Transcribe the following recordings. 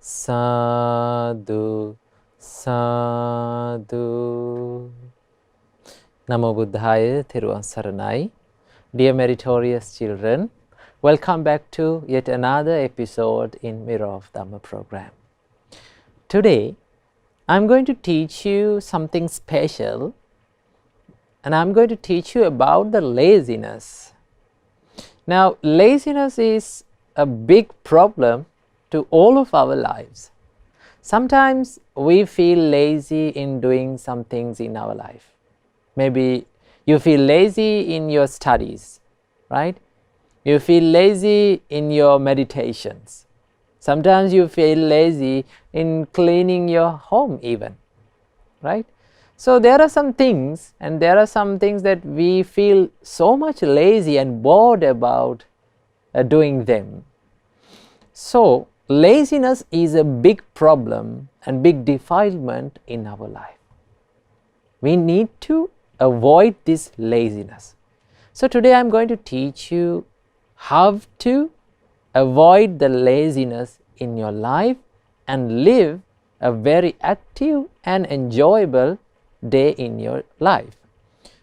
Sadhu, sadhu. Namo Buddhaya, Theravada Saranai. Dear meritorious children, welcome back to yet another episode in Mirror of Dhamma program. Today, I'm going to teach you something special, and I'm going to teach you about the laziness. Now, laziness is a big problem to all of our lives. Sometimes we feel lazy in doing some things in our life. Maybe you feel lazy in your studies, right? You feel lazy in your meditations. Sometimes you feel lazy in cleaning your home even, right? So there are some things, and there are some things that we feel so much lazy and bored about doing them. So laziness is a big problem and big defilement in our life. We need to avoid this laziness. So today I am going to teach you how to avoid the laziness in your life and live a very active and enjoyable day in your life.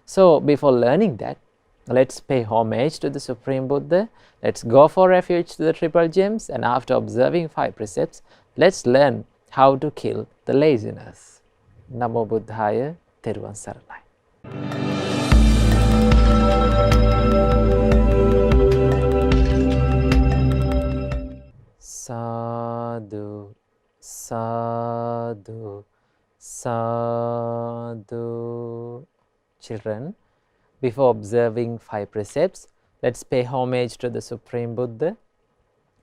So before learning that, let's pay homage to the Supreme Buddha. Let's go for refuge to the Triple Gems, and after observing 5 precepts, let's learn how to kill the laziness. Namo Buddhaya, Theravada Saranai. Sadhu, sadhu, sadhu. Children, before observing 5 precepts, let's pay homage to the Supreme Buddha,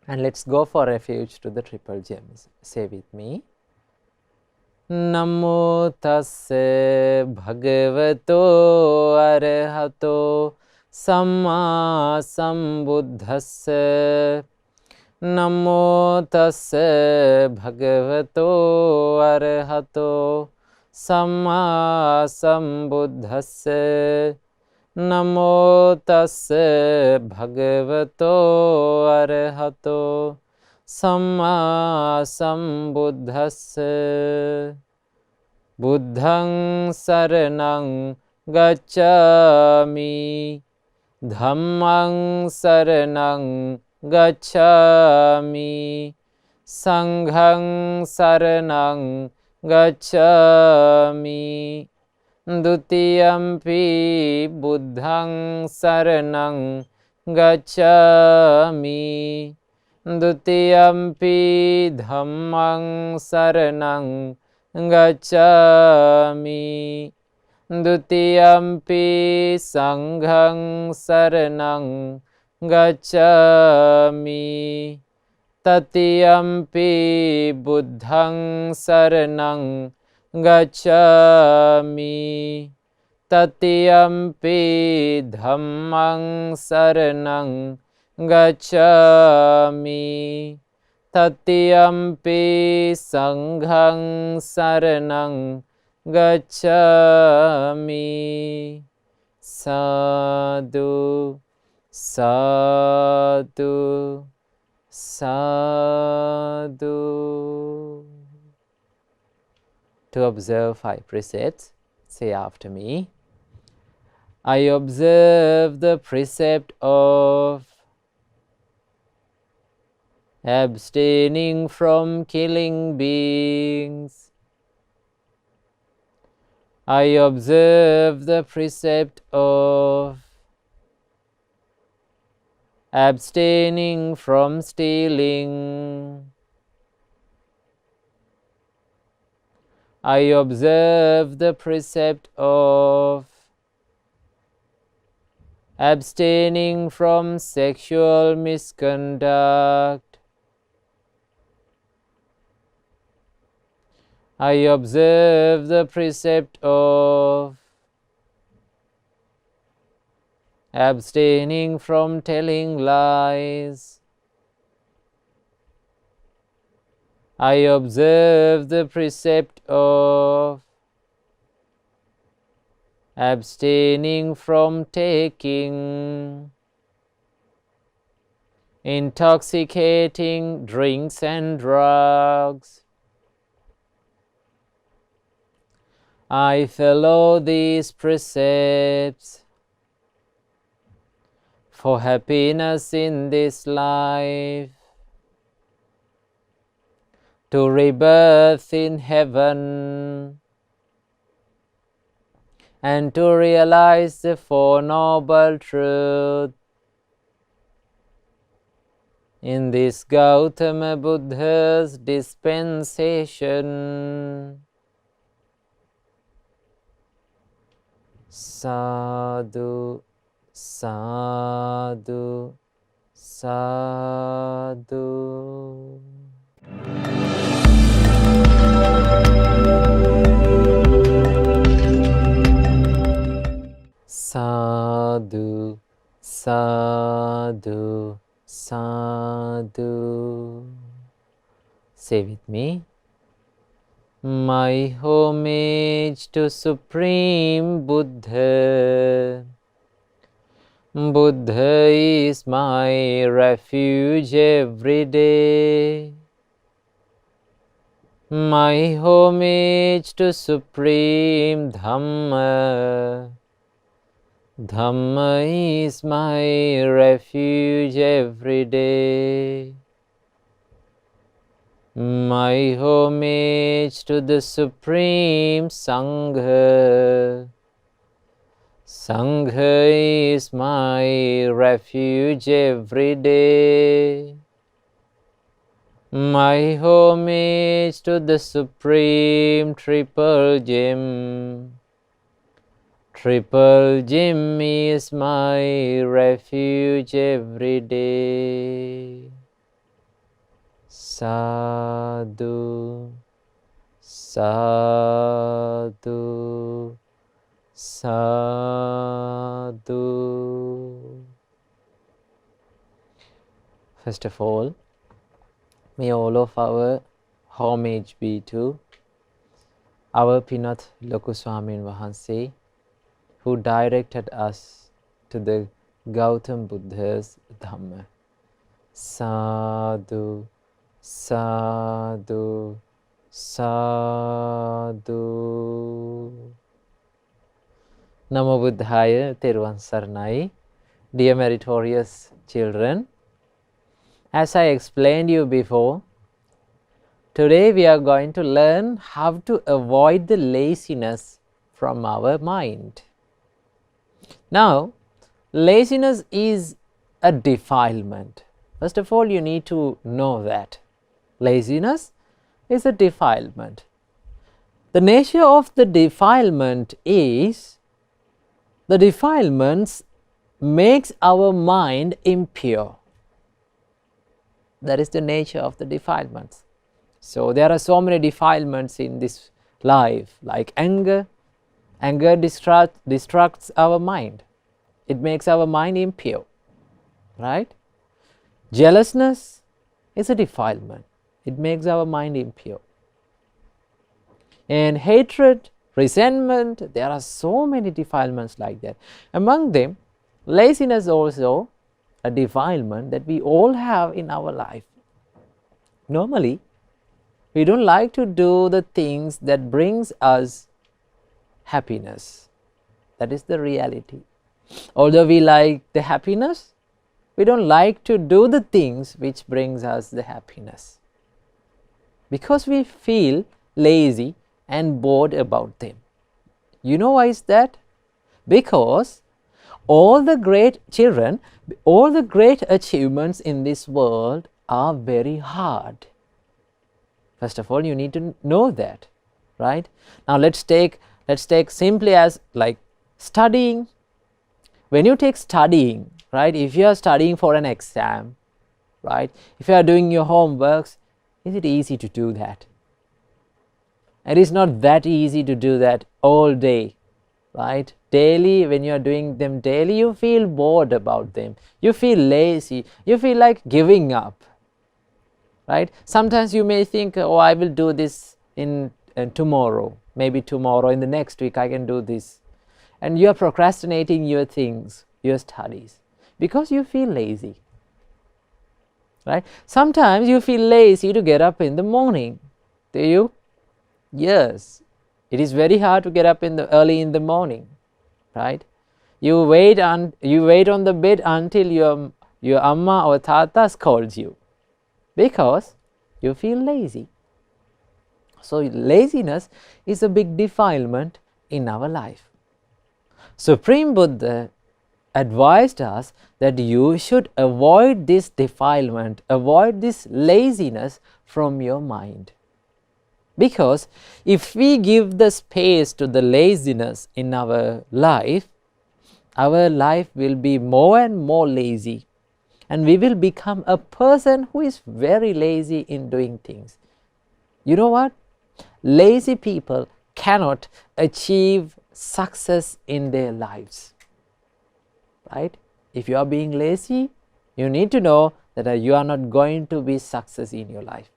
and let's go for refuge to the Triple Gems. Say with me. Namo tassa bhagavato arahato samma sambuddhassa. Namo tassa bhagavato arahato samma sambuddhassa. Namo tassa bhagavato arahato samma sambuddhassa. Buddhaṃ saranang gacchāmi, Dhammaṃ saranang gacchāmi, Saṅghaṃ saranang gacchāmi. Dutiyampi buddhaṃ saranang gacchāmi, Dutiyampi dhammaṃ saranang gacchāmi, Dutiyampi saṅghaṃ saranang gacchāmi, Tatiyampi buddhaṃ saranang gacchāmi, Tatiyampi dhammaṃ saranang gacchāmi, Tatiyampi saṅghaṃ saranang gacchāmi. Sadhu, sadhu, sadhu. To observe 5 precepts, say after me. I observe the precept of abstaining from killing beings. I observe the precept of abstaining from stealing. I observe the precept of abstaining from sexual misconduct. I observe the precept of abstaining from telling lies. I observe the precept of abstaining from taking. intoxicating drinks and drugs. I follow these precepts for happiness in this life, to rebirth in heaven, and to realize the Four Noble Truths in this Gautama Buddha's dispensation. Sadhu, sadhu, sadhu. Sadhu, sadhu, sadhu. Say with me. My homage to Supreme Buddha. Buddha is my refuge every day. My homage to Supreme Dhamma. Dhamma is my refuge every day. My homage to the Supreme Sangha. Sangha is my refuge every day. My homage to the Supreme Triple Gem. Triple Gem is my refuge every day. Sadhu, sadhu, sadhu. First of all, may all of our homage be to our Pinath Loku Swamin Wahanse, who directed us to the Gautam Buddha's Dhamma. Sadhu, sadhu, sadhu. Namo Buddhaya, Theruvan Saranai. Dear meritorious children, as I explained you before, today we are going to learn how to avoid the laziness from our mind. Now, laziness is a defilement. First of all, you need to know that laziness is a defilement. The nature of the defilement is, the defilements makes our mind impure. That is the nature of the defilements. So there are so many defilements in this life, like anger. Anger distracts our mind. It makes our mind impure, right? Jealousness is a defilement. It makes our mind impure. And hatred, resentment, there are so many defilements like that. Among them, laziness also a defilement that we all have in our life. Normally, we don't like to do the things that brings us happiness. That is the reality. Although we like the happiness, we don't like to do the things which brings us the happiness, because we feel lazy and bored about them. You know why is that? Because all the great children, all the great achievements in this world are very hard. First of all, you need to know that, right? Now let's take simply as like studying. When you take studying, right, if you are studying for an exam, right, if you are doing your homeworks, is it easy to do that? It is not that easy to do that all day, right? Daily, when you are doing them daily, you feel bored about them. You feel lazy. You feel like giving up, right? Sometimes you may think, oh, I will do this in tomorrow. Maybe tomorrow, in the next week, I can do this. And you are procrastinating your things, your studies, because you feel lazy. right? Sometimes you feel lazy to get up in the morning. Do you? Yes. It is very hard to get up early in the morning, right? You wait on the bed until your amma or tata scolds you because you feel lazy. So laziness is a big defilement in our life. Supreme Buddha advised us that you should avoid this defilement, avoid this laziness from your mind. Because if we give the space to the laziness in our life will be more and more lazy, and we will become a person who is very lazy in doing things. You know what? Lazy people cannot achieve success in their lives, right? If you are being lazy, you need to know that you are not going to be success in your life.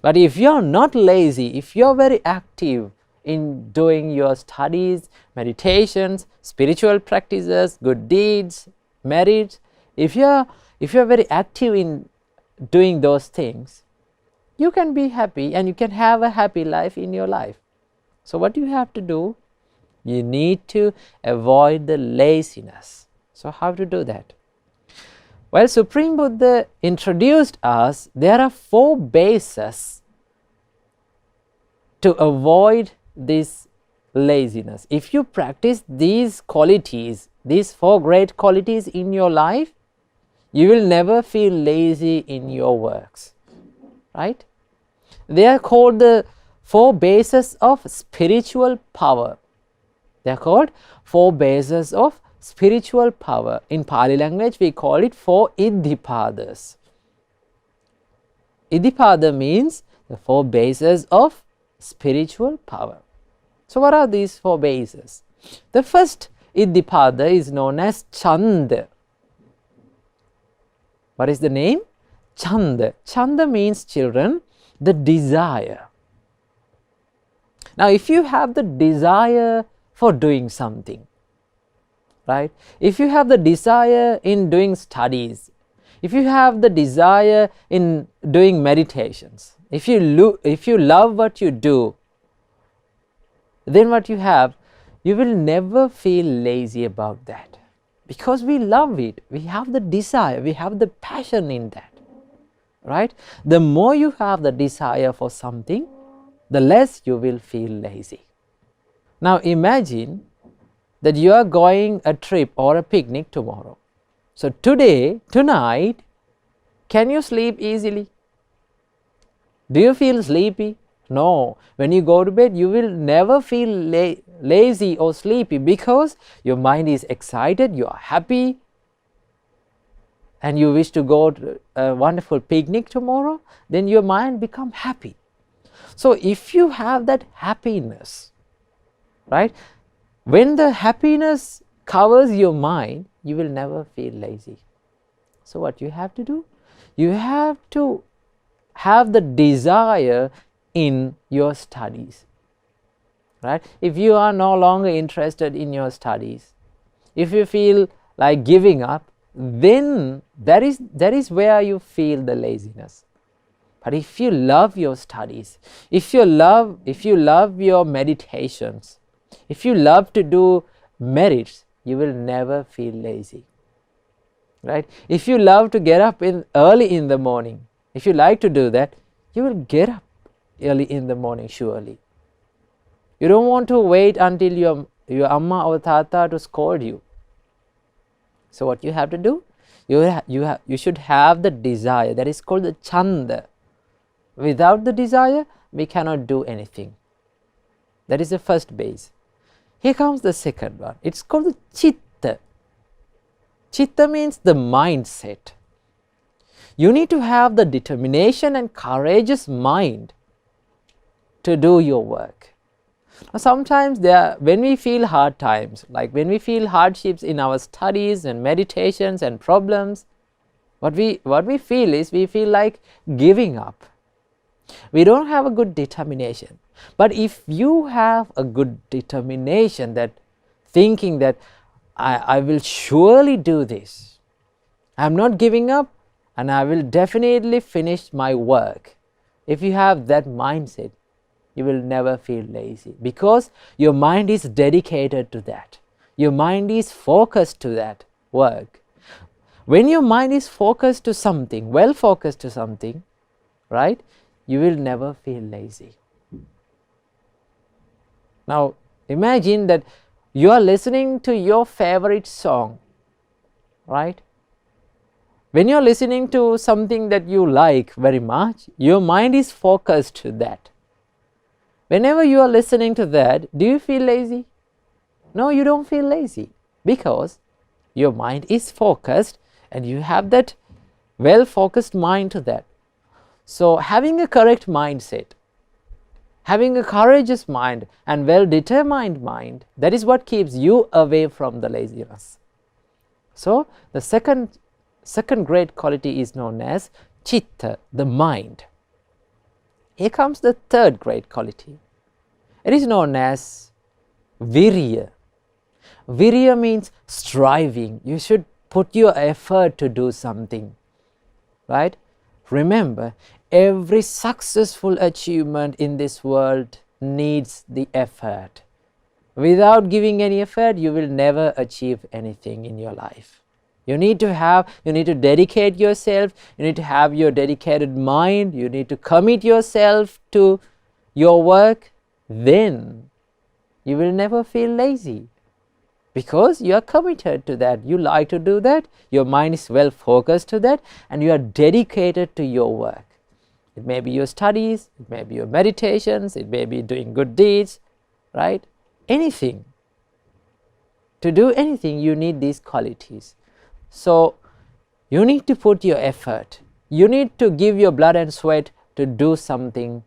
But if you are not lazy, if you are very active in doing your studies, meditations, spiritual practices, good deeds, merits, if you are very active in doing those things, you can be happy and you can have a happy life in your life. So what you have to do? You need to avoid the laziness. So how to do that? Well, Supreme Buddha introduced us, there are 4 bases to avoid this laziness. If you practice these qualities, these 4 great qualities in your life, you will never feel lazy in your works, right? They are called the 4 bases of spiritual power. They are called 4 bases of spiritual power. In Pali language, we call it 4 Iddhipadas. Iddhipada means the 4 bases of spiritual power. So what are these 4 bases? The first Iddhipada is known as Chanda. What is the name? Chanda. Chanda means, children, the desire. Now if you have the desire for doing something, right? If you have the desire in doing studies, if you have the desire in doing meditations, if you love what you do, then what you have, you will never feel lazy about that, because we love it, we have the desire, we have the passion in that, right? The more you have the desire for something, the less you will feel lazy. Now imagine that you are going a trip or a picnic tomorrow. So tonight, can you sleep easily? Do you feel sleepy? No. When you go to bed, you will never feel lazy or sleepy, because your mind is excited, you are happy, and you wish to go to a wonderful picnic tomorrow, then your mind becomes happy. So if you have that happiness, right? When the happiness covers your mind, you will never feel lazy. So what you have to do? You have to have the desire in your studies, right? If you are no longer interested in your studies, if you feel like giving up, then that is where you feel the laziness. But if you love your studies, if you love your meditations, if you love to do merits, you will never feel lazy, right? If you love to get up early in the morning, if you like to do that, you will get up early in the morning surely. You don't want to wait until your amma or tata to scold you. So what you have to do? You should have the desire. That is called the Chanda. Without the desire, we cannot do anything. That is the first base. Here comes the second one. It's called the Citta. Citta means the mindset. You need to have the determination and courageous mind to do your work. Now, sometimes when we feel hard times, like when we feel hardships in our studies and meditations and problems, what we feel is, we feel like giving up. We don't have a good determination. But if you have a good determination, that thinking that I will surely do this, I am not giving up, and I will definitely finish my work. If you have that mindset, you will never feel lazy, because your mind is dedicated to that. Your mind is focused to that work. When your mind is focused to something, well focused to something, right, you will never feel lazy. Now imagine that you are listening to your favorite song, right? When you are listening to something that you like very much, your mind is focused to that. Whenever you are listening to that, do you feel lazy? No, you don't feel lazy, because your mind is focused and you have that well focused mind to that. So having a correct mindset, having a courageous mind and well determined mind, that is what keeps you away from the laziness. So the second great quality is known as Citta, the mind. Here comes the third great quality. It is known as Viriya. Viriya means striving. You should put your effort to do something, right? Remember, every successful achievement in this world needs the effort. Without giving any effort, you will never achieve anything in your life. You need to dedicate yourself, you need to have your dedicated mind, you need to commit yourself to your work, then you will never feel lazy, because you are committed to that, you like to do that, your mind is well focused to that, and you are dedicated to your work. It may be your studies, it may be your meditations, it may be doing good deeds, right? Anything. To do anything, you need these qualities. So you need to put your effort, you need to give your blood and sweat to do something,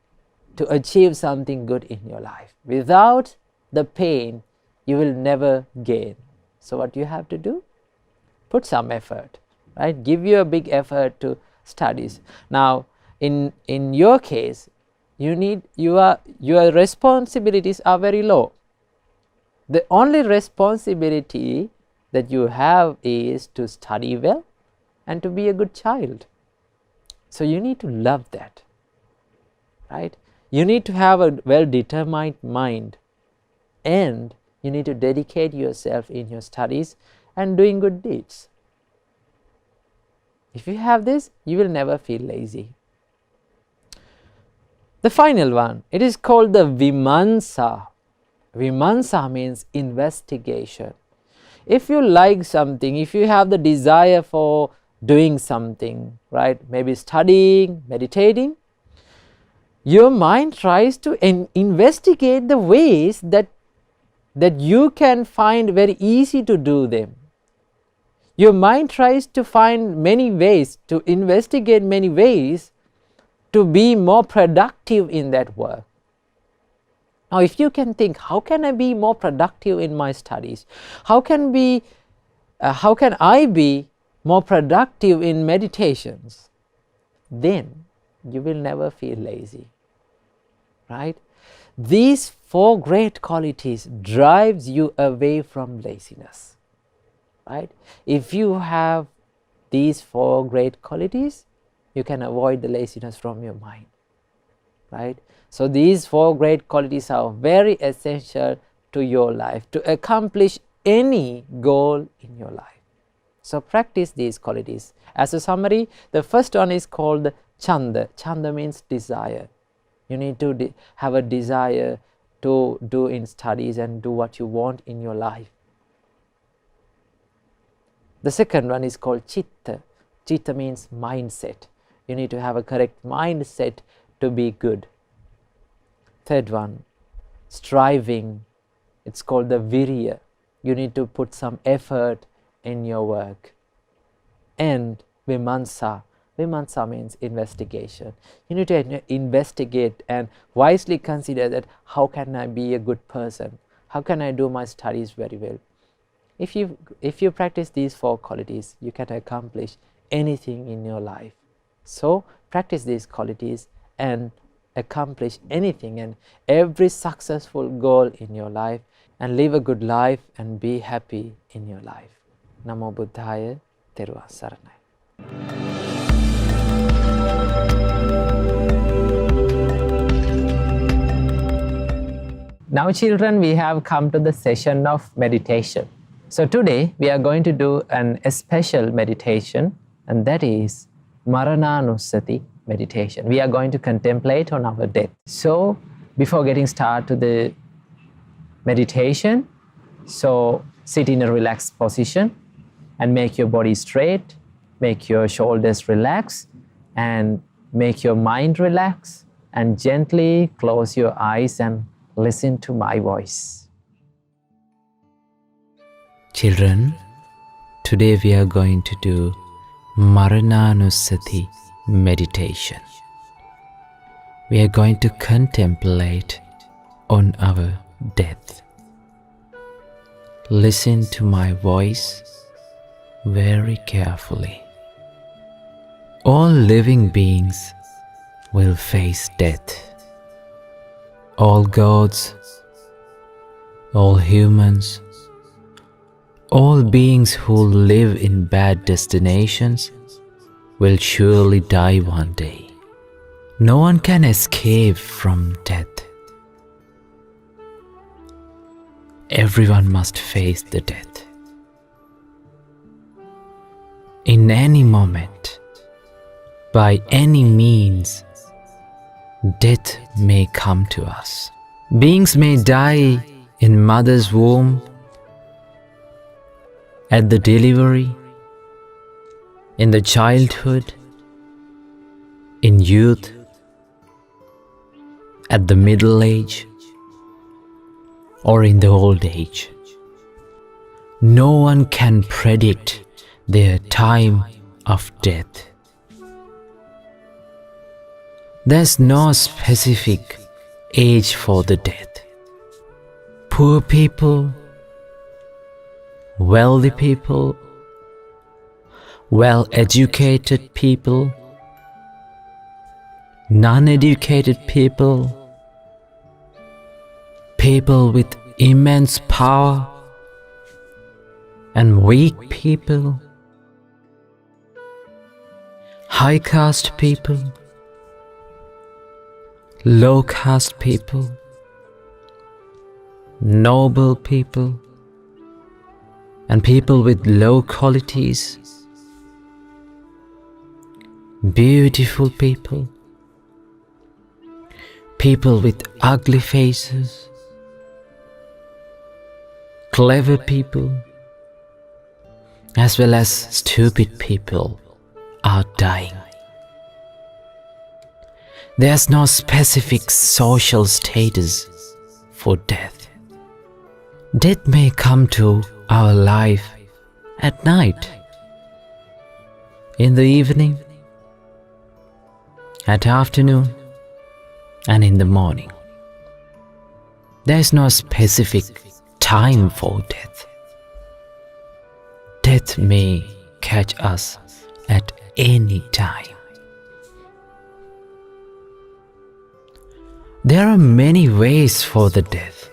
to achieve something good in your life. Without the pain, you will never gain. So what you have to do? Put some effort, right? Give your big effort to studies. Now in your case, your responsibilities are very low. The only responsibility that you have is to study well and to be a good child. So you need to love that, right? You need to have a well determined mind, and you need to dedicate yourself in your studies and doing good deeds. If you have this, you will never feel lazy. The final one, it is called the Vīmaṃsā. Vīmaṃsā means investigation. If you like something, if you have the desire for doing something, right, maybe studying, meditating, your mind tries to investigate the ways that you can find very easy to do them. Your mind tries to find many ways, to investigate many ways to be more productive in that work. Now if you can think, how can I be more productive in my studies? How can I be more productive in meditations? Then you will never feel lazy, right? These four great qualities drives you away from laziness, right? If you have these four great qualities, you can avoid the laziness from your mind, right? So these four great qualities are very essential to your life, to accomplish any goal in your life. So practice these qualities. As a summary, the first one is called Chanda. Chanda means desire. You need to have a desire to do in studies and do what you want in your life. The second one is called Citta. Citta means mindset. You need to have a correct mindset to be good. Third one, striving. It's called the Viriya. You need to put some effort in your work. And Vīmaṃsā. Vīmaṃsā means investigation. You need to investigate and wisely consider that how can I be a good person? How can I do my studies very well? If you practice these four qualities, you can accomplish anything in your life. So practice these qualities and accomplish anything and every successful goal in your life, and live a good life and be happy in your life. Namo Buddhaya, Theravada. Now children, we have come to the session of meditation. So today we are going to do a special meditation, and that is Marananusati meditation. We are going to contemplate on our death. So before getting started to the meditation, so sit in a relaxed position and make your body straight, make your shoulders relax, and make your mind relax, and gently close your eyes and listen to my voice. Children, today we are going to do Marananusati meditation. We are going to contemplate on our death. Listen to my voice very carefully. All living beings will face death. All gods, all humans, all beings who live in bad destinations will surely die one day. No one can escape from death. Everyone must face the death. In any moment, by any means, death may come to us. Beings may die in mother's womb, at the delivery, in the childhood, in youth, at the middle age, or in the old age. No one can predict their time of death. There's no specific age for the death. Poor people, wealthy people, well-educated people, non-educated people, people with immense power, and weak people, high caste people, low caste people, noble people, and people with low qualities, beautiful people, people with ugly faces, clever people, as well as stupid people are dying. There's no specific social status for death. Death may come to our life at night, in the evening, at afternoon, and in the morning. There is no specific time for death. Death may catch us at any time. There are many ways for the death.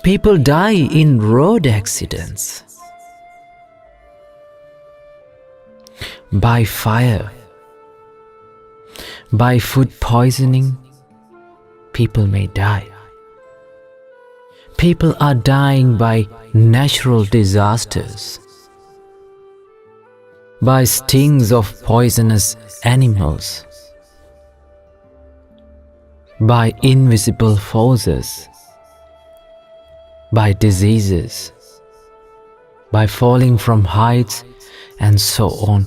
People die in road accidents, by fire, by food poisoning. People may die. People are dying by natural disasters, by stings of poisonous animals, by invisible forces, by diseases, by falling from heights, and so on.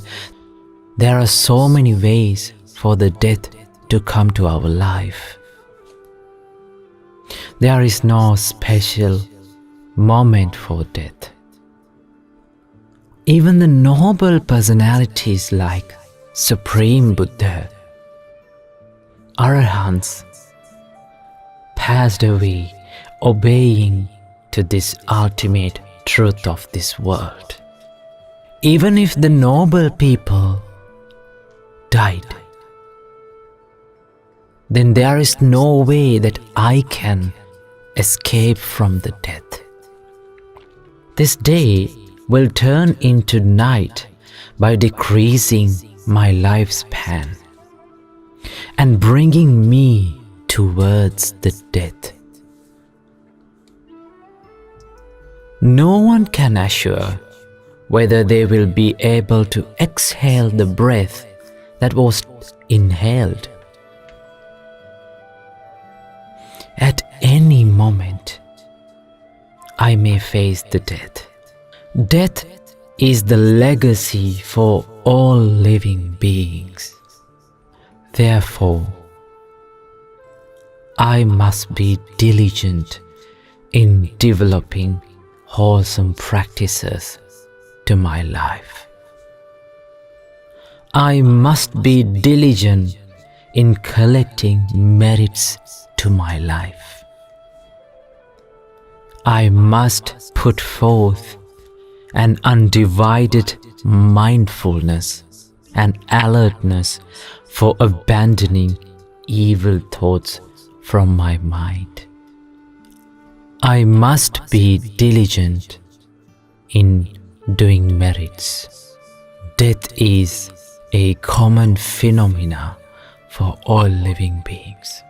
There are so many ways for the death to come to our life. There is no special moment for death. Even the noble personalities like Supreme Buddha, Arahants, passed away obeying to this ultimate truth of this world. Even if the noble people died, then there is no way that I can escape from the death. This day will turn into night by decreasing my lifespan and bringing me towards the death. No one can assure whether they will be able to exhale the breath that was inhaled. At any moment, I may face the death. Death is the legacy for all living beings. Therefore, I must be diligent in developing wholesome practices to my life. I must be diligent in collecting merits to my life. I must put forth an undivided mindfulness and alertness for abandoning evil thoughts from my mind. I must be diligent in doing merits. Death is a common phenomena for all living beings.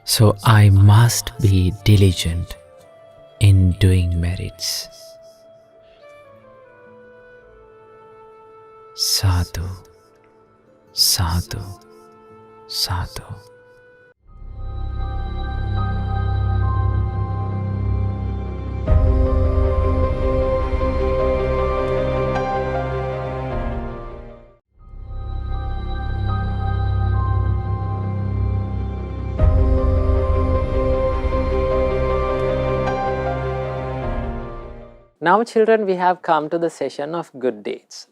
So I must be diligent in doing merits. Sadhu, sadhu, sadhu. Now children, we have come to the session of good deeds.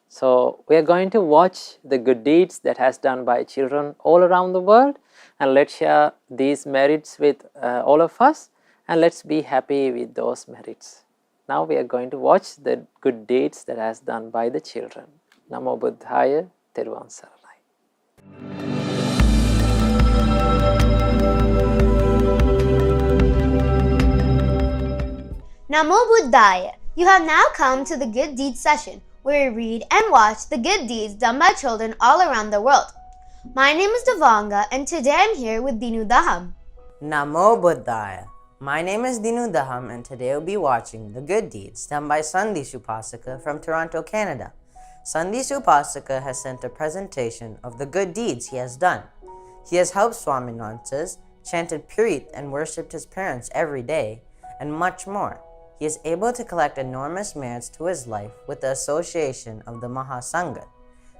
So we are going to watch the good deeds that has done by children all around the world, and let's share these merits with all of us, and let's be happy with those merits. Now we are going to watch the good deeds that has done by the children. Namo Buddhaya, Theravada. Namo Buddhaya. You have now come to the good deeds session, where we read and watch the good deeds done by children all around the world. My name is Devanga, and today I'm here with Dinu Daham. Namo Buddhaya. My name is Dinu Daham, and today we'll be watching the good deeds done by Sandesh Upasaka from Toronto, Canada. Sandesh Upasaka has sent a presentation of the good deeds he has done. He has helped Vīmaṃsas, chanted Pirith and worshipped his parents every day, and much more. He is able to collect enormous merits to his life with the association of the Mahasangha.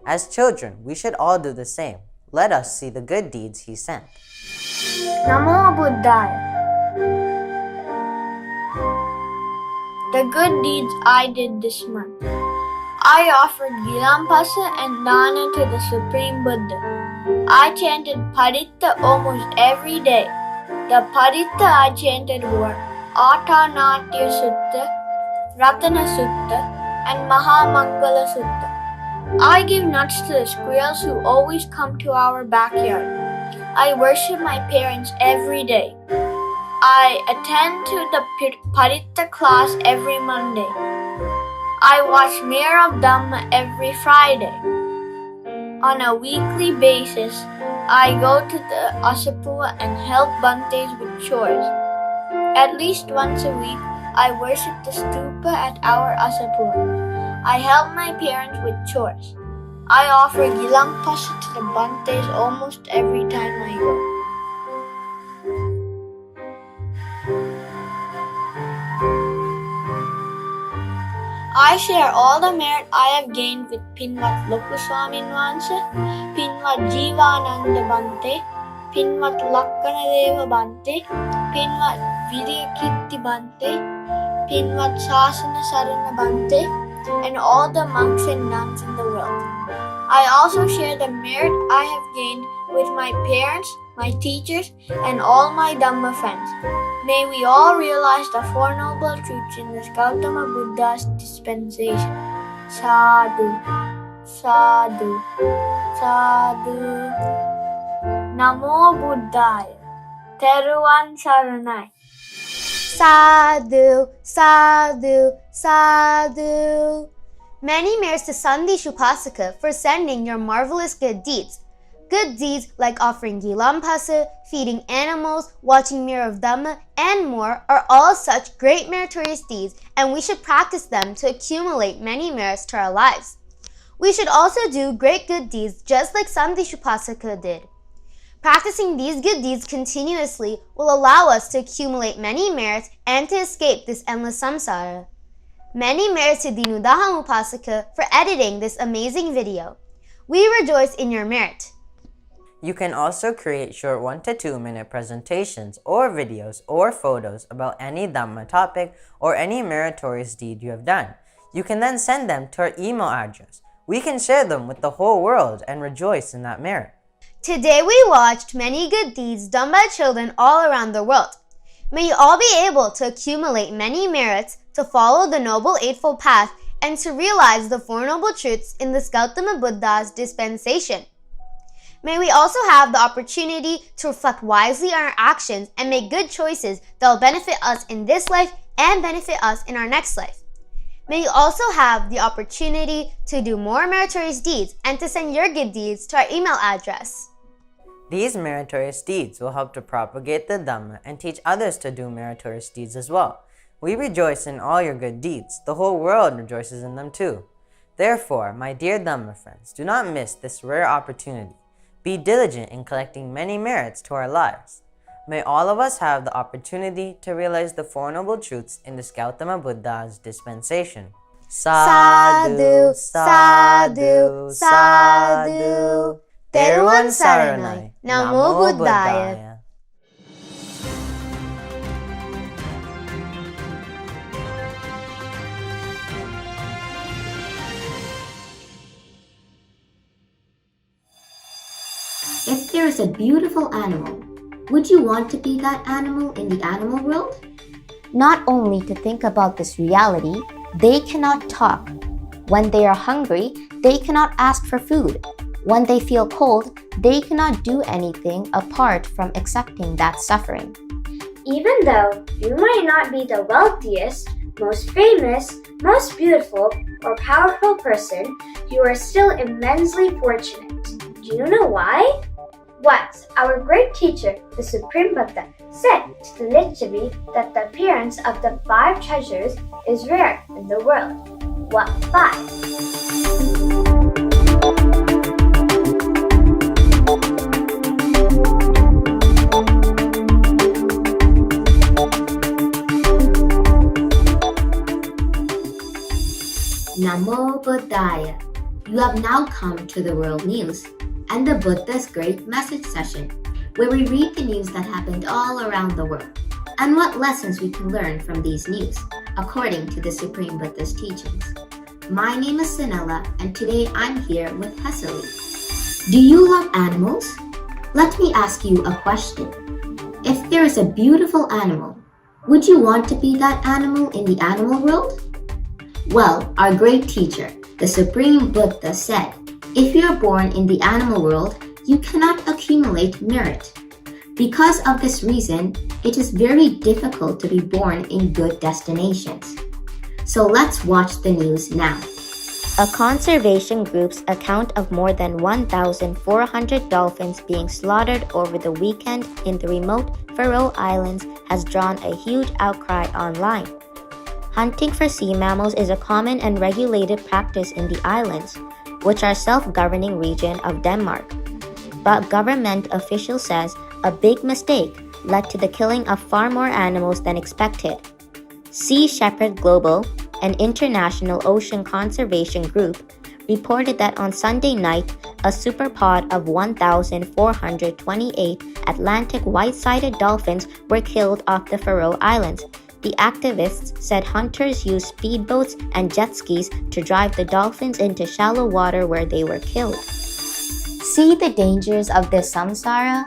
As children, we should all do the same. Let us see the good deeds he sent. Namo Buddhaya. The good deeds I did this month. I offered Vīmaṃsā and Dana to the Supreme Buddha. I chanted Pirith almost every day. The Pirith I chanted were Ātānātya Sutta, Ratana Sutta, and Mahamevnawa Sutta. I give nuts to the squirrels who always come to our backyard. I worship my parents every day. I attend to the Pirith class every Monday. I watch Mirror of Dhamma every Friday. On a weekly basis, I go to the Asapua and help Bhantes with chores. At least once a week, I worship the stupa at our Asapua. I help my parents with chores. I offer Vīmaṃsā to the Bhantes almost every time I go. I share all the merit I have gained with Pinvat Lokuswaminvānsā, Pinvat Jeevananda Bhante, Pinvat Lakkanadeva Bhante, Pinvat Viriya Bhante, Pinvat Sāsana Sarana Bhante, and all the monks and nuns in the world. I also share the merit I have gained with my parents, my teachers, and all my Dhamma friends. May we all realize the Four Noble Truths in this Gautama Buddha's dispensation. Sadhu, sadhu, sadhu. Namo Buddhaya. Theravada Saranai. Sadhu, sadhu, sadhu. Many merits to Sandesh Upasaka for sending your marvelous good deeds. good deeds like offering Vīmaṃsā, feeding animals, watching Mirror of Dhamma, and more are all such great meritorious deeds, and we should practice them to accumulate many merits to our lives. We should also do great good deeds just like Sandishupasaka did. Practicing these good deeds continuously will allow us to accumulate many merits and to escape this endless samsara. Many merits to Dinu Daham Upasaka for editing this amazing video. We rejoice in your merit. You can also create short 1 to 2 minute presentations or videos or photos about any Dhamma topic or any meritorious deed you have done. You can then send them to our email address. We can share them with the whole world and rejoice in that merit. Today we watched many good deeds done by children all around the world. May you all be able to accumulate many merits to follow the Noble Eightfold Path and to realize the Four Noble Truths in the Gautama Buddha's dispensation. May we also have the opportunity to reflect wisely on our actions and make good choices that will benefit us in this life and benefit us in our next life. May you also have the opportunity to do more meritorious deeds and to send your good deeds to our email address. These meritorious deeds will help to propagate the Dhamma and teach others to do meritorious deeds as well. We rejoice in all your good deeds. The whole world rejoices in them too. Therefore, my dear Dhamma friends, do not miss this rare opportunity. Be diligent in collecting many merits to our lives. May all of us have the opportunity to realize the Four Noble Truths in the Gautama Buddha's dispensation. Sadhu, sadhu, sadhu. Theravada Saranai. Namo Buddhaya. If there is a beautiful animal, would you want to be that animal in the animal world? Not only to think about this reality, they cannot talk. When they are hungry, they cannot ask for food. When they feel cold, they cannot do anything apart from accepting that suffering. Even though you might not be the wealthiest, most famous, most beautiful, or powerful person, you are still immensely fortunate. Do you know why? Once, our great teacher, the Supreme Buddha, said to the liturgy that the appearance of the 5 treasures is rare in the world. What 5? Namo Buddhaya. You have now come to the world news and the Buddha's great message session, where we read the news that happened all around the world and what lessons we can learn from these news, according to the Supreme Buddha's teachings. My name is Sinella, and today I'm here with Hesali. Do you love animals? Let me ask you a question. If there is a beautiful animal, would you want to be that animal in the animal world? Well, our great teacher, the Supreme Buddha, said, if you are born in the animal world, you cannot accumulate merit. Because of this reason, it is very difficult to be born in good destinations. So let's watch the news now. A conservation group's account of more than 1,400 dolphins being slaughtered over the weekend in the remote Faroe Islands has drawn a huge outcry online. Hunting for sea mammals is a common and regulated practice in the islands, which are self-governing region of Denmark. But government official says a big mistake led to the killing of far more animals than expected. Sea Shepherd Global, an international ocean conservation group, reported that on Sunday night, a superpod of 1,428 Atlantic white-sided dolphins were killed off the Faroe Islands. The activists said hunters used speedboats and jet skis to drive the dolphins into shallow water where they were killed. See the dangers of this samsara?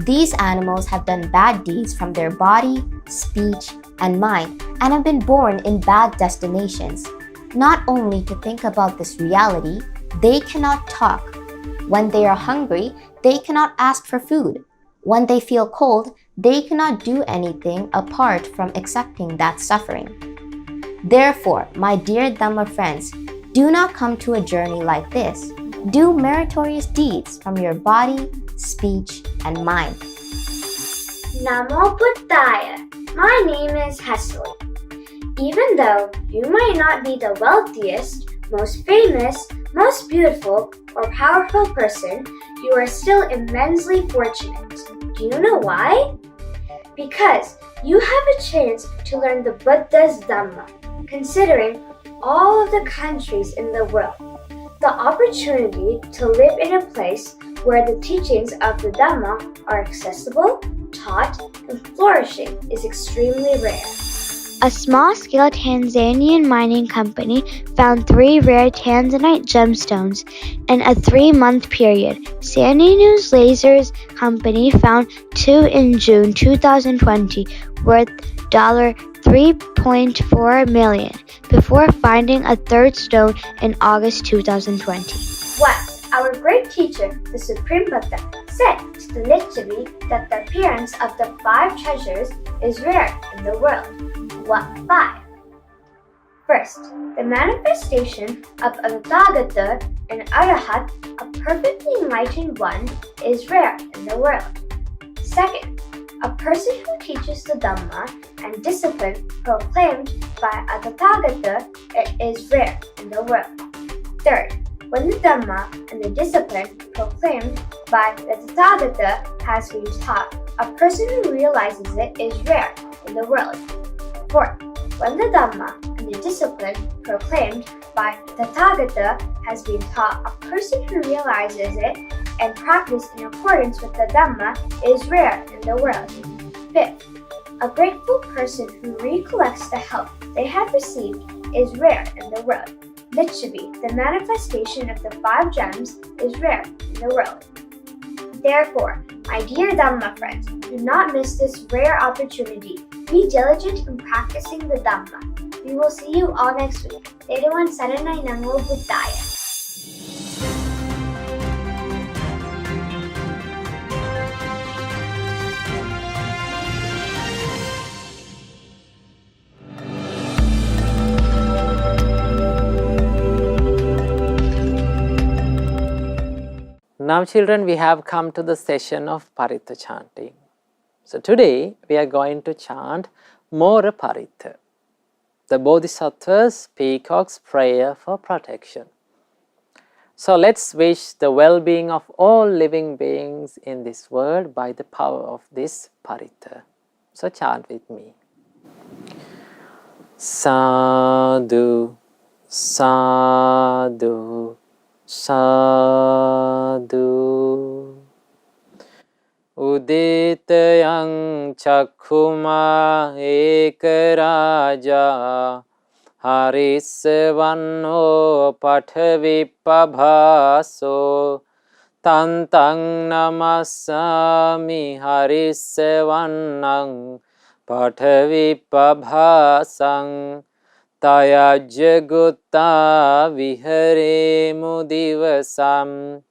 These animals have done bad deeds from their body, speech, and mind, and have been born in bad destinations. Not only to think about this reality, they cannot talk. When they are hungry, they cannot ask for food. When they feel cold, they cannot do anything apart from accepting that suffering. Therefore, my dear Dhamma friends, do not come to a journey like this. Do meritorious deeds from your body, speech, and mind. Namo Buddhaya. My name is Hesely. Even though you might not be the wealthiest, most famous, most beautiful, or powerful person, you are still immensely fortunate. Do you know why? Because you have a chance to learn the Buddha's Dhamma, considering all of the countries in the world. The opportunity to live in a place where the teachings of the Dhamma are accessible, taught, and flourishing is extremely rare. A small-scale Tanzanian mining company found 3 rare tanzanite gemstones in a 3-month period. Sandy News Lasers Company found 2 in June 2020 worth $3.4 million before finding a 3rd stone in August 2020. Once, our great teacher, the Supreme Buddha, said to the Lichavi that the appearance of the 5 treasures is rare in the world. What 5? First, the manifestation of a Tathagata, an Arahat, a perfectly enlightened one, is rare in the world. Second, a person who teaches the Dhamma and discipline proclaimed by a Tathagata is rare in the world. Third, when the Dhamma and the discipline proclaimed by the Tathagata has been taught, a person who realizes it is rare in the world. Fourth, when the Dhamma and the discipline proclaimed by the Tathagata has been taught, a person who realizes it and practices in accordance with the Dhamma is rare in the world. Fifth, a grateful person who recollects the help they have received is rare in the world. Lichavi, the manifestation of the 5 gems, is rare in the world. Therefore, my dear Dhamma friends, do not miss this rare opportunity. Be diligent in practicing the Dhamma. We will see you all next week. Teruvan Saranai Namo Buddhaya. Now children, we have come to the session of Paritha chanting. So today we are going to chant Mora Paritha, the Bodhisattva's peacock's prayer for protection. So let's wish the well-being of all living beings in this world by the power of this Paritha. So chant with me. Sadhu, sadhu, sadhu. Uditayang chakhuma ekaraja harisvanno pathavipabhaso tantang namassami harisvannang pathavipabhasang tayajagutta viharemu divasam.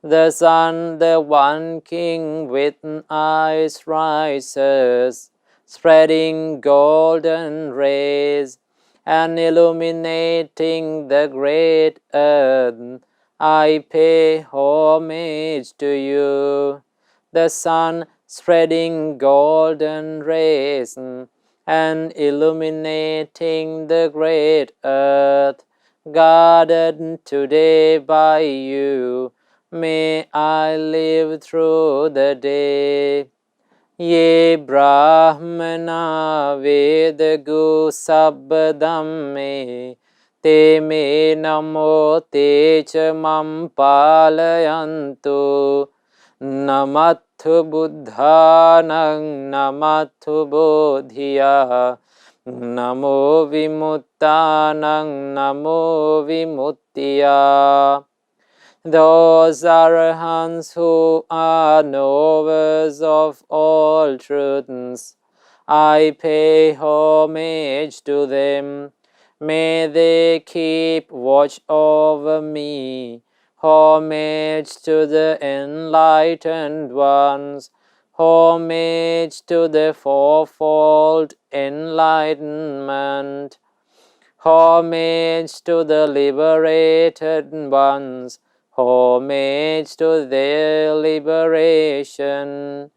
The sun, the one king with eyes rises, spreading golden rays and illuminating the great earth. I pay homage to you. The sun spreading golden rays and illuminating the great earth, guarded today by you. May I live through the day. Ye Brahmana Vedagu Sabbadamme Te me namo te cha mam palayantu. Namathu buddhanang namathu bodhiya. Namo vimuttanang namo vimuttiya. Those arahants who are knowers of all truths, I pay homage to them. May they keep watch over me. Homage to the enlightened ones. Homage to the fourfold enlightenment. Homage to the liberated ones. homage to their liberation.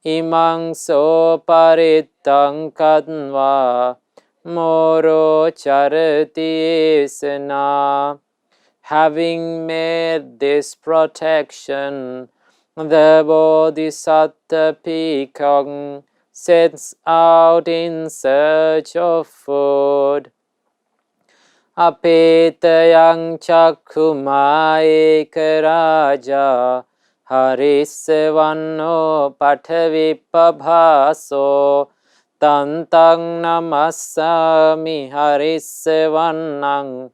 Vīmaṃsā parittaṃ katva moro charati esana. Having made this protection, the Bodhisattva peacock sets out in search of food. Apetayaṃ chakkhumā ekaraja harissavanno pathavipabhaso tantaṃ namassāmi harissavannaṃ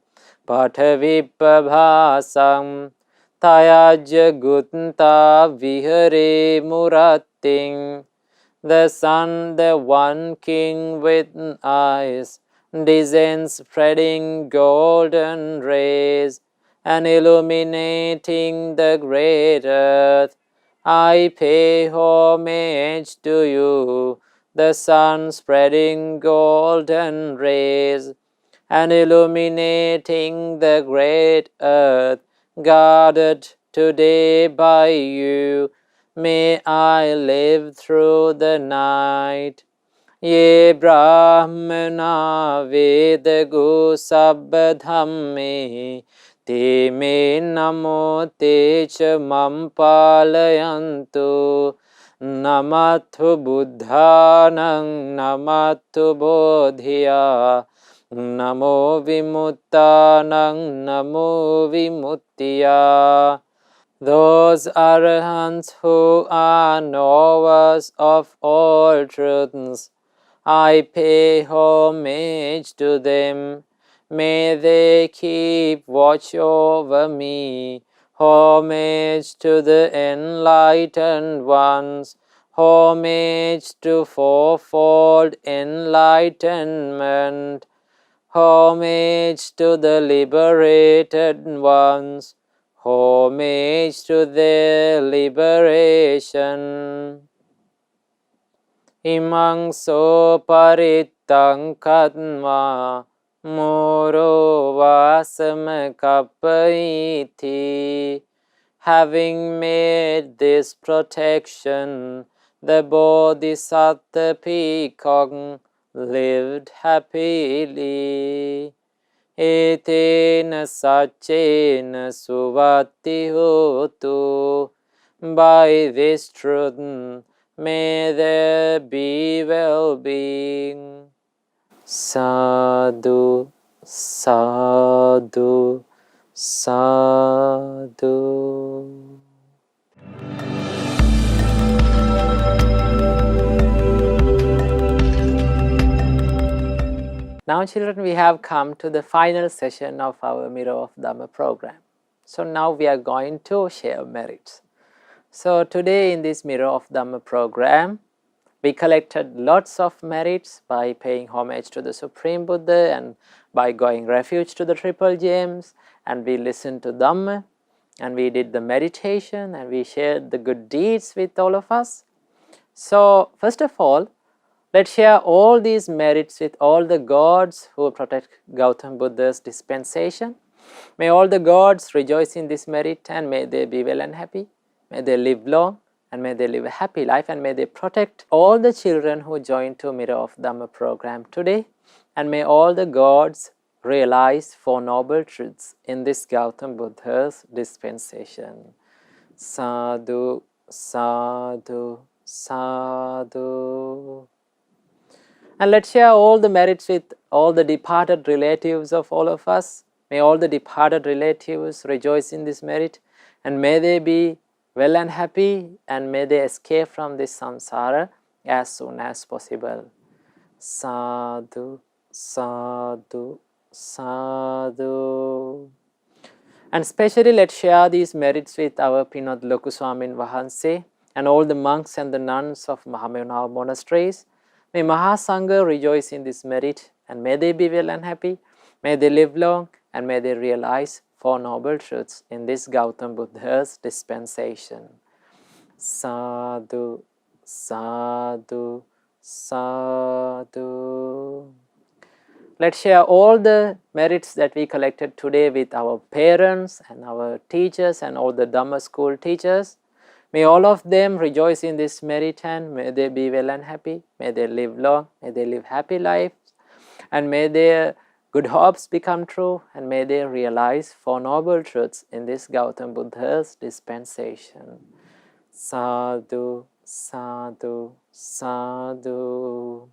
pathavipabhasam tayajya gutta vihare murattiṃ. The sun, the one king with eyes, descends spreading golden rays and illuminating the great earth. I pay homage to you, the sun spreading golden rays and illuminating the great earth, guarded today by you. May I live through the night. Ye brahmana vedago sabba dhamme te me namo te cha mam palayantu. Namathu buddhanam namathu bodhiya namo vimuttanam namo vimuttiya. Those arahants who are knowers of all truths, I pay homage to them. May they keep watch over me. Homage to the enlightened ones. Homage to fourfold enlightenment. Homage to the liberated ones. Homage to their liberation. Vīmaṃsā parittaṃ katva moro vasamakappaiti. Having made this protection, the Bodhisattva peacock lived happily. Etena saccena suvati hotu. By this truth, may there be well-being. Sadhu, sadhu, sadhu. Now children, we have come to the final session of our Mirror of Dhamma program. So now we are going to share merits. So today in this Mirror of Dhamma program, we collected lots of merits by paying homage to the Supreme Buddha and by going refuge to the Triple Gems, and we listened to Dhamma and we did the meditation and we shared the good deeds with all of us. So first of all, let's share all these merits with all the gods who protect Gautama Buddha's dispensation. May all the gods rejoice in this merit and may they be well and happy. May they live long and may they live a happy life and may they protect all the children who join to Mirror of Dhamma program today. And may all the gods realize Four Noble Truths in this Gautama Buddha's dispensation. Sadhu, sadhu, sadhu. And let's share all the merits with all the departed relatives of all of us. May all the departed relatives rejoice in this merit and may they be well and happy and may they escape from this samsara as soon as possible. Sadhu, sadhu, sadhu. And especially let's share these merits with our Pinot Loku Swamin Vahanse and all the monks and the nuns of Mahamevnawa monasteries. May Mahasangha rejoice in this merit and may they be well and happy, may they live long and may they realize Four Noble Truths in this Gautama Buddha's dispensation. Sadhu, sadhu, sadhu. Let's share all the merits that we collected today with our parents and our teachers and all the Dhamma school teachers. May all of them rejoice in this merit and may they be well and happy. May they live long, may they live happy lives, and may their good hopes become true, and may they realize Four Noble Truths in this Gautam Buddha's dispensation. Sadhu, sadhu, sadhu.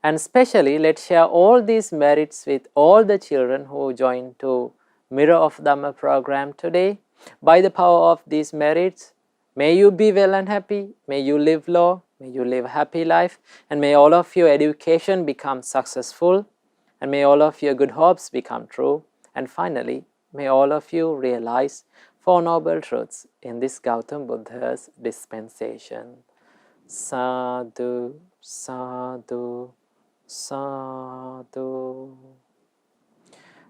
And especially, let's share all these merits with all the children who joined to Mirror of Dhamma program today. By the power of these merits, may you be well and happy, may you live long, may you live a happy life, and may all of your education become successful, and may all of your good hopes become true, and finally, may all of you realize Four Noble Truths in this Gautam Buddha's dispensation. Sadhu, sadhu, sadhu.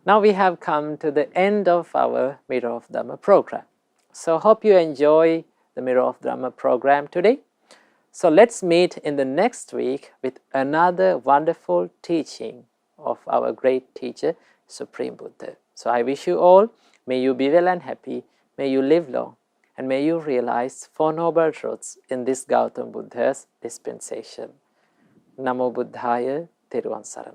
Now we have come to the end of our Mirror of Dhamma program. So hope you enjoy the Mirror of Dhamma program today. So let's meet in the next week with another wonderful teaching of our great teacher, Supreme Buddha. So I wish you all, may you be well and happy, may you live long, and may you realize Four Noble Truths in this Gautam Buddha's dispensation. Namo Buddhaya, Theravada.